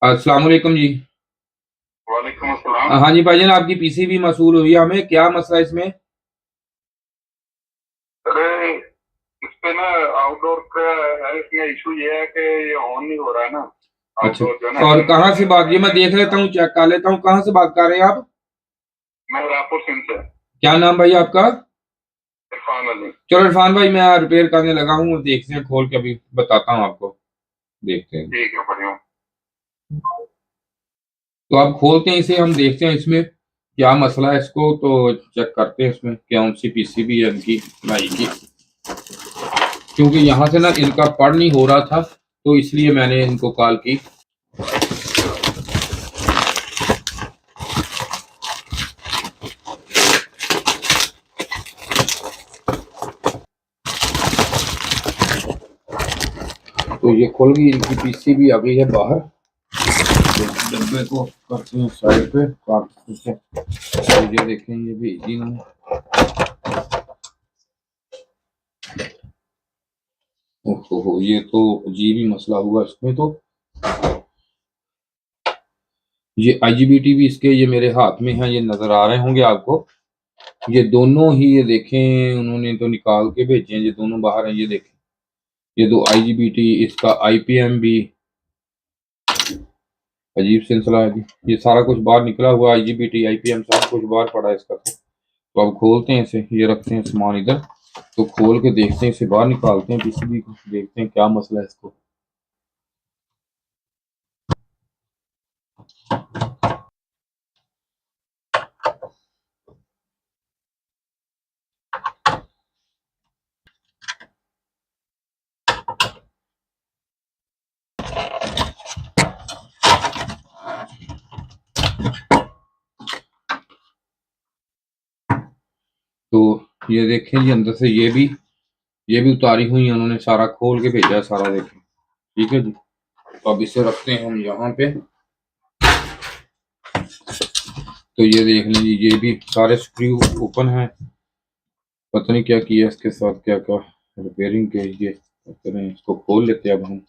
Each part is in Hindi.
अस्सलाम वालेकुम जी। वालेकुम अस्सलाम। हाँ जी भाईजान, आपकी पीसी भी मसूल हुई है, हमें क्या मसला है इसमें? अरे इस पे ना आउटडोर का है, इसमें इशू ये है कि ये ऑन नहीं हो रहा है ना। अच्छा। आउटडोर जो है ना और कहाँ से बात, ये मैं देख लेता मैं हूँ, चेक कर लेता हूँ, कहाँ से बात कर रहे हैं आप? रायपुर सिंह से। क्या नाम भाई आपका? इरफान अली। चलो इरफान भाई, मैं रिपेयर करने लगा हूँ, देखते हैं, खोल के अभी बताता हूँ आपको। देखते हैं। ठीक है, बढ़िया। तो आप खोलते हैं इसे, हम देखते हैं इसमें क्या मसला है, इसको तो चेक करते हैं इसमें कौन सी पीसीबी है इनकी भाई की। क्योंकि यहाँ से ना इनका पढ़ नहीं हो रहा था, तो इसलिए मैंने इनको कॉल की। तो ये खुल गई, इनकी पीसीबी आ गई है बाहर। डब्बे को करते हैं साइड पे, काटते से। तो ये देखें, ये भेजी इन्होंने। ओहो, ये तो अजीब ही मसला हुआ इसमें तो। ये आईजीबीटी भी इसके, ये मेरे हाथ में है, ये नजर आ रहे होंगे आपको। ये दोनों ही, ये देखें, उन्होंने तो निकाल के भेजे हैं, ये दोनों बाहर हैं, ये देखें। ये दो आईजीबीटी, इसका आईपीएम भी। अजीब सिलसिला है जी। ये सारा कुछ बाहर निकला हुआ, आईजीबीटी आईपीएम सब कुछ बाहर पड़ा है इसका। तो अब खोलते हैं इसे, ये रखते हैं सामान इधर। तो खोल के देखते हैं, इसे बाहर निकालते हैं पीसीबी को, देखते हैं क्या मसला है इसको। तो ये देखें, ये अंदर से ये भी उतारी हुई है उन्होंने, सारा खोल के भेजा है सारा, देखें। ठीक है जी। तो अब इसे रखते हैं हम यहाँ पे। तो ये देख लीजिए, ये भी सारे स्क्रू ओपन है। पता नहीं क्या किया इसके साथ, क्या क्या रिपेयरिंग के लिए करें। इसको खोल लेते हैं अब हम।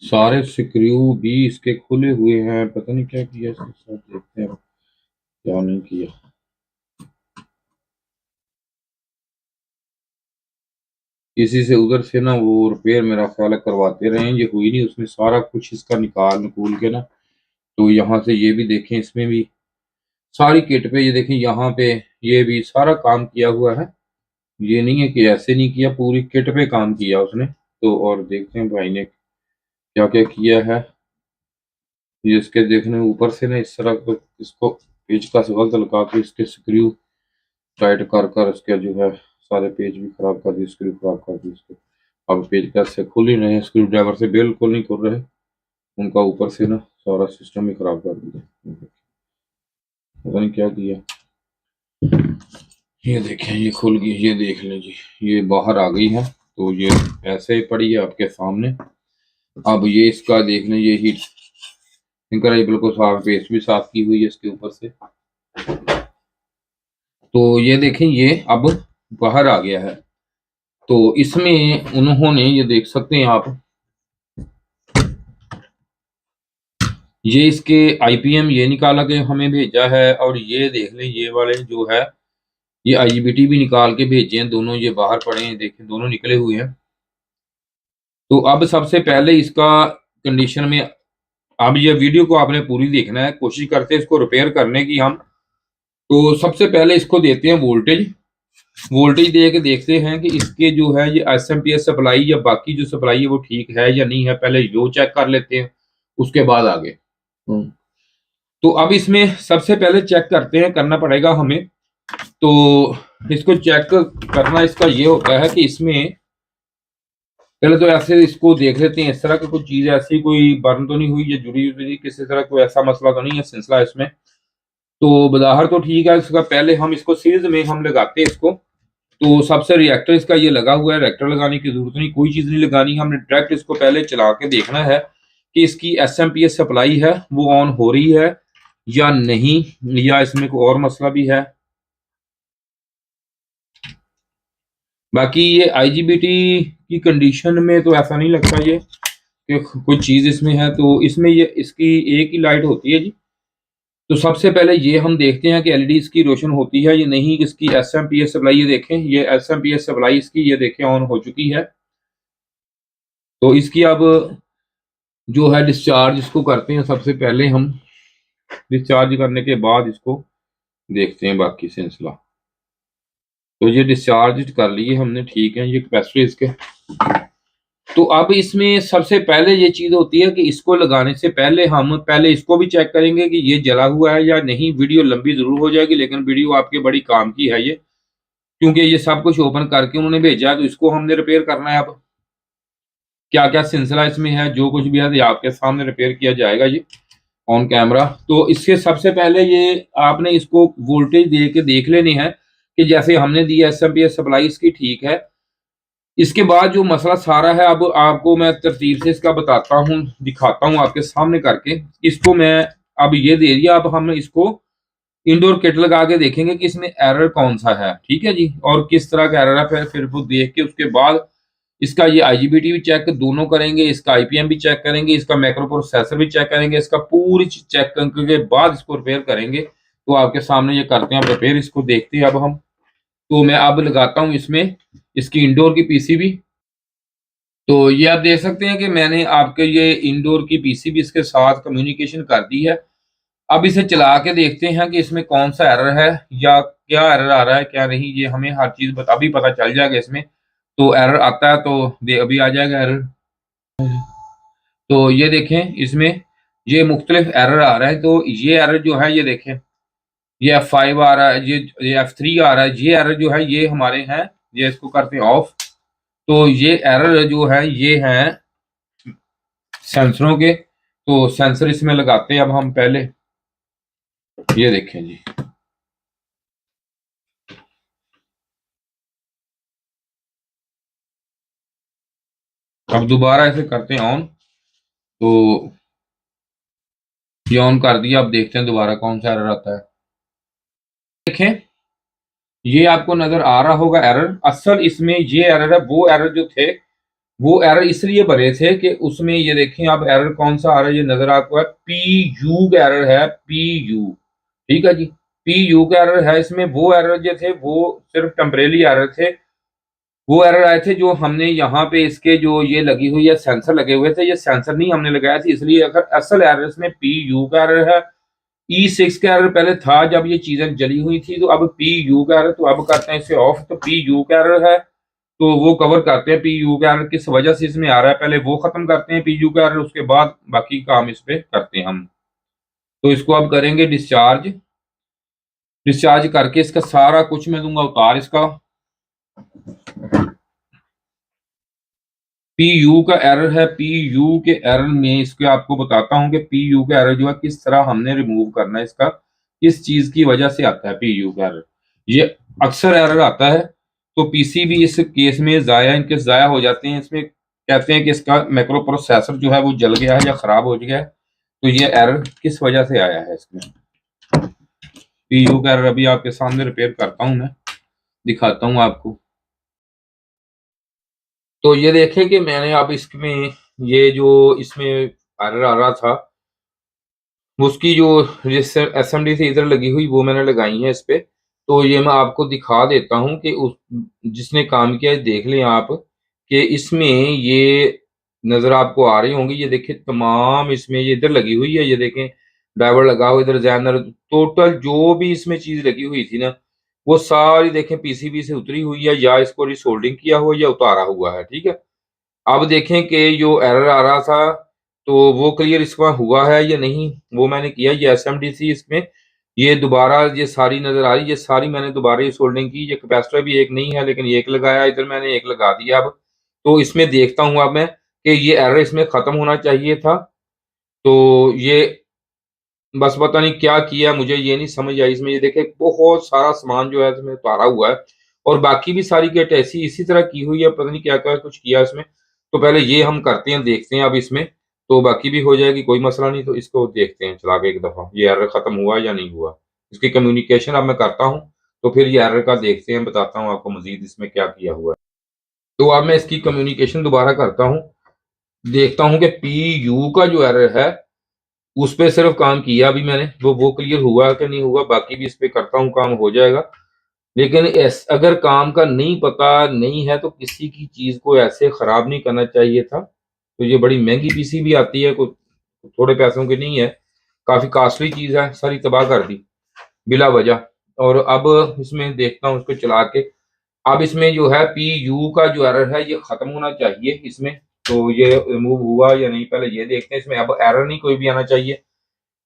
सारे स्क्रू भी इसके खुले हुए हैं, पता नहीं क्या किया इसके साथ, देखते हैं क्या नहीं किया। किसी से उधर से ना वो रिपेयर मेरा ख्याल है करवाते रहे हैं, ये हुई नहीं, उसमें सारा कुछ इसका निकाल के ना। तो यहाँ से ये भी देखें, इसमें भी सारी किट पे ये देखें, यहाँ पे ये भी सारा काम किया हुआ है। ये नहीं है कि ऐसे नहीं किया, पूरी किट पे काम किया उसने। तो और देखते हैं भाई ने क्या क्या किया है। ये इसके देखने ऊपर से ना इस तरह को इसको पेच का गलत लगा के इसके स्क्रू टाइट कर कर इसके जो है सारे पेज भी खराब कर दिए, स्क्रू खराब कर दिए इसके। अब पेज कैसे खुल ही रहे, स्क्रू ड्राइवर से बिल्कुल नहीं खुल रहे उनका, ऊपर से ना सारा सिस्टम ही खराब कर दिया। पता नहीं क्या किया। ये देखें, ये खुल गई, ये देख लें जी, ये बाहर आ गई है। तो ये ऐसे ही पड़ी है आपके सामने। अब ये इसका देख लें, ये हीट सिंकर है, बिल्कुल साफ, पेस्ट भी साफ की हुई है इसके ऊपर से। तो ये देखें, ये अब बाहर आ गया है। तो इसमें उन्होंने, ये देख सकते हैं आप, ये इसके आईपीएम ये निकाला के हमें भेजा है, और ये देख लें, ये वाले जो है ये आईजीबीटी भी निकाल के भेजे हैं, दोनों ये बाहर पड़े हैं, देखें दोनों निकले हुए हैं। तो अब सबसे पहले इसका कंडीशन में, अब ये वीडियो को आपने पूरी देखना है, कोशिश करते हैं इसको रिपेयर करने की हम। तो सबसे पहले इसको देते हैं वोल्टेज। वोल्टेज दे के देखते हैं कि इसके जो है ये एसएमपीएस सप्लाई या बाकी जो सप्लाई है वो ठीक है या नहीं है, पहले यो चेक कर लेते हैं, उसके बाद आगे। तो अब इसमें सबसे पहले चेक करते हैं, करना पड़ेगा हमें। तो इसको चेक करना इसका ये होता है कि इसमें पहले तो ऐसे इसको देख लेते हैं, इस तरह की कोई चीज ऐसी कोई बर्न तो नहीं हुई, ये जुड़ी हुई किसी तरह कोई ऐसा मसला तो नहीं है सिलसिला इसमें। तो बाहर तो ठीक है इसका, पहले हम इसको सीरीज में हम लगाते हैं इसको। तो सबसे रिएक्टर इसका ये लगा हुआ है, रिएक्टर लगाने की जरूरत नहीं, कोई चीज नहीं लगानी, हमने डायरेक्ट इसको पहले चला के देखना है कि इसकी एसएमपीएस सप्लाई है वो ऑन हो रही है या नहीं, या इसमें कोई और मसला भी है। बाकी ये आईजीबीटी की कंडीशन में तो ऐसा नहीं लगता ये कि कोई चीज इसमें है, तो इसमें ये इसकी एक ही लाइट होती है जी। तो सबसे पहले ये हम देखते हैं कि एलईडी इसकी रोशन होती है या नहीं, इसकी एसएमपीएस सप्लाई, ये देखें, ये एसएमपीएस सप्लाई इसकी ये देखें ऑन हो चुकी है। तो इसकी अब जो है डिस्चार्ज इसको करते हैं, सबसे पहले हम डिस्चार्ज करने के बाद इसको देखते हैं बाकी सिलसिला। तो ये डिस्चार्ज कर लिए हमने, ठीक है, ये कैपेसिटर इसके। तो अब इसमें सबसे पहले ये चीज होती है कि इसको लगाने से पहले हम पहले इसको भी चेक करेंगे कि ये जला हुआ है या नहीं। वीडियो लंबी जरूर हो जाएगी लेकिन वीडियो आपके बड़ी काम की है ये, क्योंकि ये सब कुछ ओपन करके उन्होंने भेजा है, तो इसको हमने रिपेयर करना है। अब क्या क्या सिलसिला इसमें है, जो कुछ भी है ये आपके सामने रिपेयर किया जाएगा जी ऑन कैमरा। तो इसके सबसे पहले ये आपने इसको वोल्टेज दे के देख लेनी है कि जैसे हमने दी एसएमपीएस सप्लाई इसकी ठीक है। इसके बाद जो मसला सारा है, अब आपको मैं तरतीब से इसका बताता हूँ, दिखाता हूँ आपके सामने करके। इसको मैं अब ये दे दिया, अब हम इसको इंडोर किट लगा के देखेंगे कि इसमें एरर कौन सा है, ठीक है जी, और किस तरह का एरर है। फिर वो देख के उसके बाद इसका ये आईजीबीटी भी चेक दोनों करेंगे, इसका आईपीएम भी चेक करेंगे, इसका मैक्रो प्रोसेसर भी चेक करेंगे, इसका पूरी चेक करने के बाद इसको रिपेयर करेंगे। तो आपके सामने ये करते हैं अब रिपेयर, इसको देखते हैं अब हम। तो मैं अब लगाता हूँ इसमें इसकी इंडोर की पीसीबी। तो ये आप देख सकते हैं कि मैंने आपके ये इंडोर की पीसीबी इसके साथ कम्युनिकेशन कर दी है। अब इसे चला के देखते हैं कि इसमें कौन सा एरर है या क्या एरर आ रहा है क्या नहीं, ये हमें हर चीज अभी पता चल जाएगा इसमें। तो एरर आता है तो अभी आ जाएगा एरर। तो ये देखें इसमें ये मुख्तलिफ एरर आ रहा है। तो ये एरर जो है ये देखें, ये F5 आ रहा है, ये F3 आ रहा है, ये एरर जो है ये हमारे हैं। ये इसको करते हैं ऑफ। तो ये एरर जो है ये हैं सेंसरों के। तो सेंसर इसमें लगाते हैं अब हम पहले, ये देखें जी। अब दोबारा इसे करते हैं ऑन। तो ये ऑन कर दिया, अब देखते हैं दोबारा कौन सा एरर आता है। देखें ये आपको नजर आ रहा होगा एरर। असल इसमें ये एरर है, वो एरर जो थे वो एरर इसलिए भरे थे कि उसमें ये देखें अब एरर कौन सा आ रहा है, ये नजर आपको है PU का एरर है, PU, ठीक है जी, PU का एरर है। इसमें वो एरर जो थे वो सिर्फ टेम्परेरी एरर थे, वो एरर आए थे जो हमने यहाँ पे इसके जो ये लगी हुई है सेंसर लगे हुए थे, ये सेंसर नहीं हमने लगाया था, इसलिए अगर असल एरर इसमें PU का एरर है। E6 का एरर पहले था जब ये चीजें जली हुई थी, तो अब PU का एरर। तो अब करते हैं इसे ऑफ। तो PU का एरर है तो वो कवर करते हैं PU का एरर किस वजह से इसमें आ रहा है, पहले वो खत्म करते हैं PU का एरर, उसके बाद बाकी काम इस पे करते हैं हम। तो इसको अब करेंगे डिस्चार्ज। डिस्चार्ज करके इसका सारा कुछ मैं दूंगा उतार इसका। PU का एरर है, PU के एरर में इसके आपको बताता हूं कि PU का एरर जो है किस तरह हमने रिमूव करना है, इसका किस चीज की वजह से आता है PU का एरर। ये अक्सर एरर आता है तो पीसीबी इस केस में इनके जाया हो जाते हैं। इसमें कहते हैं कि इसका मैक्रो प्रोसेसर जो है वो जल गया है या खराब हो गया है। तो ये एरर किस वजह से आया है इसमें, PU का एरर अभी आपके सामने रिपेयर करता हूं मैं, दिखाता हूं आपको। तो ये देखें कि मैंने अब इसमें ये जो इसमें एरर आ रहा था उसकी जो SMD से इधर लगी हुई वो मैंने लगाई है इस पे। तो ये मैं आपको दिखा देता हूं कि उस जिसने काम किया है, देख लें आप कि इसमें ये नजर आपको आ रही होंगी। ये देखें तमाम इसमें ये इधर लगी हुई है, ये देखें ड्राइवर लगा हुआ, इधर जैनर, टोटल जो भी इसमें चीज लगी हुई थी ना वो सारी देखें पीसीबी से उतरी हुई है, या इसको रिसोल्डिंग किया हुआ या उतारा हुआ है, ठीक है। अब देखें कि जो एरर आ रहा था तो वो क्लियर इसका हुआ है या नहीं, वो मैंने किया। ये SMDC इसमें ये दोबारा ये सारी नजर आ रही, ये सारी मैंने दोबारा ये सोल्डिंग की। ये कैपेसिटर भी एक नहीं है लेकिन एक लगाया, इधर मैंने एक लगा दिया। अब तो इसमें देखता हूँ अब मैं कि ये एरर इसमें खत्म होना चाहिए था। तो ये बस पता नहीं क्या किया, मुझे ये नहीं समझ आई इसमें। ये देखे बहुत सारा सामान जो है इसमें उतारा हुआ है और बाकी भी सारी किट ऐसी इसी तरह की हुई है, पता नहीं क्या क्या कुछ किया इसमें। तो पहले ये हम करते हैं, देखते हैं अब इसमें, तो बाकी भी हो जाएगी, कोई मसला नहीं। तो इसको देखते हैं चला के एक दफ़ा, ये एरर ख़त्म हुआ या नहीं हुआ। इसकी कम्युनिकेशन अब मैं करता हूँ, तो फिर ये एरर का देखते हैं, बताता हूँ आपको मज़ीद इसमें क्या किया हुआ है। तो अब मैं इसकी कम्युनिकेशन दोबारा करता हूँ, देखता हूँ कि PU का जो एरर है, उस पे सिर्फ काम किया अभी मैंने, वो क्लियर हुआ कि नहीं हुआ, बाकी भी इस पे करता हूँ, काम हो जाएगा। लेकिन अगर काम का नहीं पता नहीं है तो किसी की चीज़ को ऐसे ख़राब नहीं करना चाहिए था। तो ये बड़ी महंगी पीसी भी आती है, कोई थोड़े पैसों की नहीं है, काफ़ी कॉस्टली चीज़ है, सारी तबाह कर दी बिला वजह। और अब इसमें देखता हूँ इसको चला के, अब इसमें जो है PU का जो एरर है ये ख़त्म होना चाहिए इसमें। तो ये रिमूव हुआ या नहीं, पहले ये देखते हैं। इसमें अब एरर नहीं कोई भी आना चाहिए।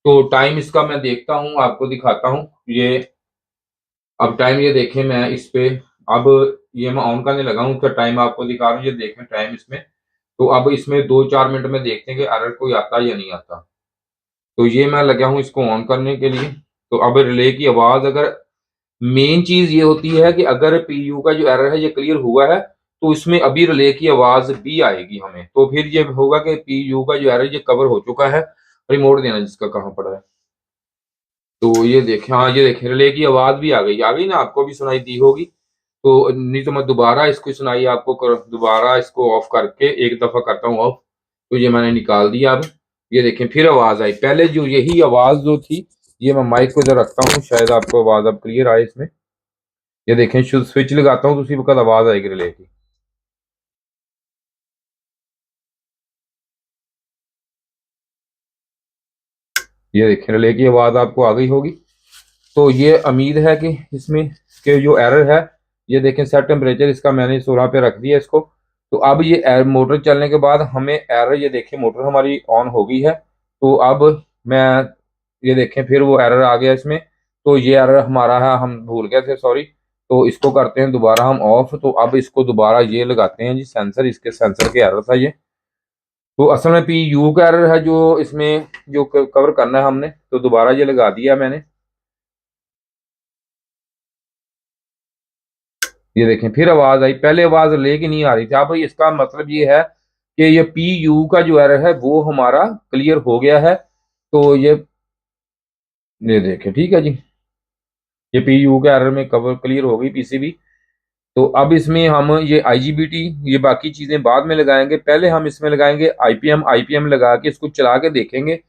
तो टाइम इसका मैं देखता हूँ, आपको दिखाता हूँ। ये अब टाइम ये देखें, मैं इस पे अब ये मैं ऑन करने लगा हूँ, उसका टाइम आपको दिखा रहा हूँ, ये देखें टाइम इसमें। तो अब इसमें 2-4 मिनट में देखते हैं कि एरर कोई आता है या नहीं आता। तो ये मैं लगा हूँ इसको ऑन करने के लिए। तो अब रिले की आवाज़, अगर मेन चीज़ ये होती है कि अगर PU का जो एरर है ये क्लियर हुआ है, तो इसमें अभी रिले की आवाज़ भी आएगी हमें। तो फिर ये होगा कि PU का जो एरर ये कवर हो चुका है। रिमोट देना जिसका कहाँ पड़ा है। तो ये देखें, हाँ ये देखें रिले की आवाज़ भी आ गई ना, आपको भी सुनाई दी होगी। तो नहीं तो मैं दोबारा इसको सुनाई आपको दोबारा इसको ऑफ करके एक दफ़ा करता हूँ ऑफ। तो ये मैंने निकाल दिया। अब ये देखें फिर आवाज़ आई। पहले जो यही आवाज़ जो थी, ये मैं माइक को इधर रखता हूँ, शायद आपको आवाज़ अब क्लियर आए इसमें। ये देखें स्विच लगाता हूँ तो उसी वक्त आवाज़ आएगी रिले की। ये देखें रिले की आवाज़ आपको आ गई होगी। तो ये उम्मीद है कि इसमें के जो एरर है, ये देखें सेट टेम्परेचर इसका मैंने 16 पे रख दिया इसको। तो अब ये मोटर चलने के बाद हमें एरर, ये देखें मोटर हमारी ऑन हो गई है। तो अब मैं ये देखें फिर वो एरर आ गया इसमें। तो ये एरर हमारा है, हम भूल गए थे, सॉरी। तो इसको करते हैं दोबारा हम ऑफ। तो अब इसको दोबारा ये लगाते हैं जी सेंसर, इसके सेंसर के एरर था ये। तो असल में PU का एरर है जो इसमें जो कवर करना है हमने। तो दोबारा ये लगा दिया मैंने। ये देखें फिर आवाज़ आई, पहले आवाज़ लेके नहीं आ रही थी। अब इसका मतलब ये है कि ये PU का जो एरर है वो हमारा क्लियर हो गया है। तो ये देखें ठीक है जी, ये PU का एरर में कवर क्लियर हो गई PCB। तो अब इसमें हम ये IGBT, ये बाकी चीज़ें बाद में लगाएंगे, पहले हम इसमें लगाएंगे IPM लगा के इसको चला के देखेंगे।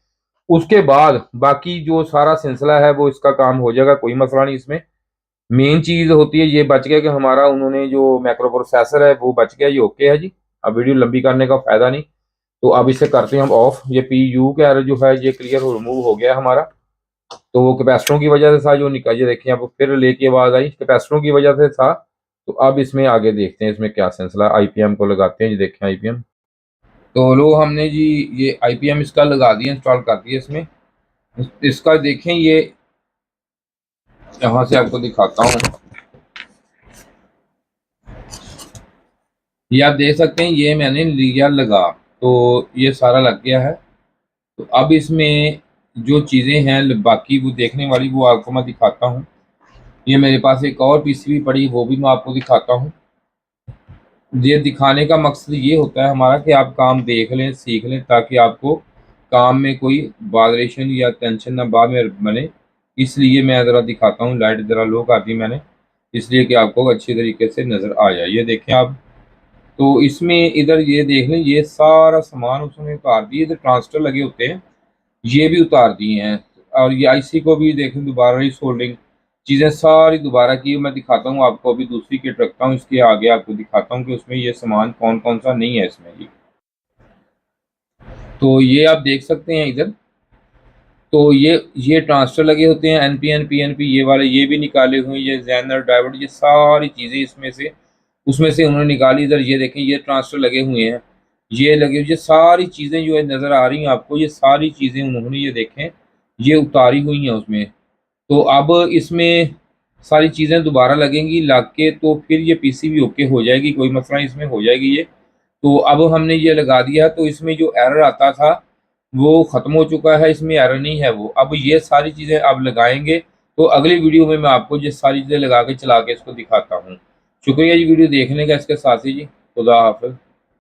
उसके बाद बाकी जो सारा सिलसिला है वो इसका काम हो जाएगा, कोई मसला नहीं इसमें। मेन चीज़ होती है ये बच गया कि हमारा उन्होंने जो माइक्रो प्रोसेसर है वो बच गया, ये ओके है जी। अब वीडियो लंबी करने का फ़ायदा नहीं। तो अब इसे करते हैं हम ऑफ। ये PU का एरर जो है ये क्लियर रिमूव हो गया हमारा। तो वो कैपेसिटरों की वजह से था जो निकल, ये देखिए अब फिर लेके आवाज़ आई, कैपेसिटरों की वजह से था। तो अब इसमें आगे देखते हैं इसमें क्या सिलसिला। IPM को लगाते हैं जी, देखें IPM। तो लो हमने जी ये IPM इसका लगा दिया, इंस्टॉल कर दिया इसमें। इसका देखें, ये यहाँ से आपको दिखाता हूँ, ये आप देख सकते हैं ये मैंने लिया लगा। तो ये सारा लग गया है। तो अब इसमें जो चीज़ें हैं बाकी वो देखने वाली वो आपको मैं दिखाता हूँ। ये मेरे पास एक और PCB पड़ी, वो भी मैं आपको दिखाता हूँ। ये दिखाने का मकसद ये होता है हमारा कि आप काम देख लें, सीख लें, ताकि आपको काम में कोई वाइब्रेशन या टेंशन ना बाद में बने। इसलिए मैं ज़रा दिखाता हूँ, लाइट ज़रा लो कर दी मैंने, इसलिए कि आपको अच्छी तरीके से नज़र आ जाए। ये देखें आप। तो इसमें इधर ये देख लें, ये सारा सामान उसने उतार दिए, इधर ट्रांजिस्टर लगे होते हैं ये भी उतार दिए हैं। और ये IC को भी देखें दोबारा रीसोल्डरिंग चीज़ें सारी दोबारा की। मैं दिखाता हूँ आपको, अभी दूसरी किट रखता हूँ इसके आगे, आपको दिखाता हूँ कि उसमें ये सामान कौन कौन सा नहीं है इसमें जी। तो ये आप देख सकते हैं इधर। तो ये ट्रांजिस्टर लगे होते हैं NPN PNP, ये वाले ये भी निकाले हुए हैं, ये जेनर डायोड, ये सारी चीज़ें इसमें से उसमें से उन्होंने निकाली। इधर ये देखें ये ट्रांजिस्टर लगे हुए हैं, ये लगे, ये सारी चीज़ें जो है नज़र आ रही हैं आपको, ये सारी चीज़ें उन्होंने ये देखें ये उतारी हुई हैं उसमें। तो अब इसमें सारी चीज़ें दोबारा लगेंगी लग के, तो फिर ये PCB ओके हो जाएगी, कोई मसला इसमें हो जाएगी ये। तो अब हमने ये लगा दिया, तो इसमें जो एरर आता था वो ख़त्म हो चुका है, इसमें एरर नहीं है वो। अब ये सारी चीज़ें अब लगाएंगे, तो अगली वीडियो में मैं आपको ये सारी चीज़ें लगा के चला के इसको दिखाता हूँ। शुक्रिया जी वीडियो देखने का। इसके साथ ही जी खुदा हाफिज।